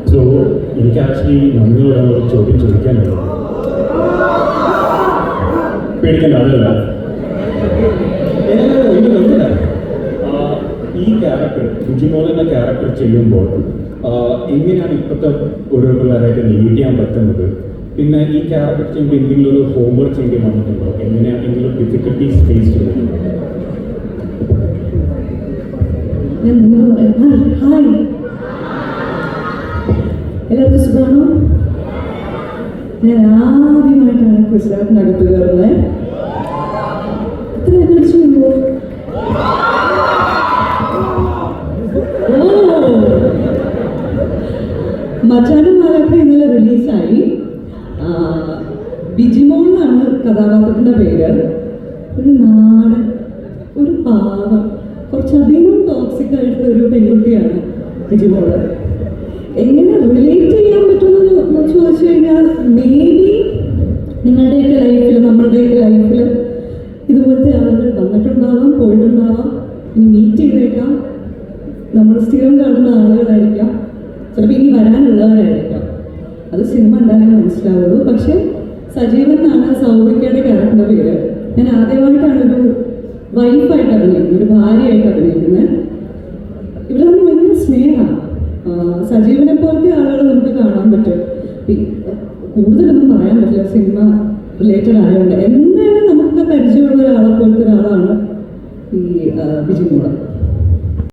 So എനിക്ക് actually നമ്മളോട് ഒരു ചോദ്യം ചോദിക്കാനുള്ളത്. പേടിക്കണ്ട, അതല്ല ഈ ക്യാരക്ടർ ബിജിമോൾ എന്ന ക്യാരക്ടർ ചെയ്യുമ്പോൾ എങ്ങനെയാണ് ഇപ്പോഴത്തെ ഓരോ പിള്ളേരായിട്ട് ലീഡ് ചെയ്യാൻ പറ്റുന്നത്? പിന്നെ ഈ ക്യാരക്ടർ ചെയ്യുമ്പോൾ എന്തെങ്കിലും ഒരു ഹോംവർക്ക് ചെയ്യേണ്ടി വന്നിട്ടുണ്ടോ? എങ്ങനെയാണ് എന്തെങ്കിലും ഡിഫിക്കൽട്ടീസ് ഫേസ് ചെയ്തിട്ടുണ്ടോ? ഹായ്, എല്ലാവർക്കും സുഖമാണോ? ഞാൻ ആദ്യമായിട്ടാണ് ക്രിസ്റ്റാറ്റിനകത്ത് കയറുന്നത്. എത്ര കഴിച്ചു മച്ചാനുമാരൊക്കെ ഇന്നലെ റിലീസായി. ബിജിമോൾ എന്നാണ് കഥാപാത്രത്തിൻ്റെ പേര്. ഒരു നാടൻ, ഒരു പാവം, കുറച്ചധികം ടോക്സിക് ആയിട്ടുള്ള ഒരു പെൺകുട്ടിയാണ് ബിജിമോള്. എങ്ങനെ റിലേറ്റ് ചെയ്യാൻ പറ്റുമെന്ന് ചോദിച്ചു കഴിഞ്ഞാൽ മേ ബി നിങ്ങളുടെയൊക്കെ ലൈഫിൽ, നമ്മളുടെയൊക്കെ ലൈഫിൽ ഇതുപോലത്തെ ആളുകൾ വന്നിട്ടുണ്ടാവാം, പോയിട്ടുണ്ടാവാം, ഇനി മീറ്റ് ചെയ്തേക്കാം. നമ്മൾ സ്ഥിരം കാണുന്ന ആളുകളായിരിക്കാം, ചിലപ്പോൾ ഇനി വരാനുള്ളവരായിരിക്കാം. അത് സിനിമ ഉണ്ടായാലേ മനസ്സിലാവുള്ളൂ. പക്ഷെ സജീവൻ എന്നാണ് സൗഭിക്കയുടെ ക്യാരക്ടറിൻ്റെ പേര്. ഞാൻ ആദ്യമായിട്ടാണ് ഒരു വൈഫായിട്ട് അഭിനയിക്കുന്നത്, ഒരു ഭാര്യയായിട്ട് അഭിനയിക്കുന്നത്. ഇവിടെ നമ്മൾ ഭയങ്കര സ്നേഹമാണ്. സജീവനെ പോലത്തെ ആളുകൾ നമുക്ക് കാണാൻ പറ്റും. കൂടുതലൊന്നും പറയാൻ പറ്റില്ല സിനിമ റിലേറ്റഡ് ആയതുകൊണ്ട്. എന്തായാലും നമുക്ക് പരിചയമുള്ള ഒരാളെ പോലത്തെ ഒരാളാണ് ഈ ബിജിമോൾ.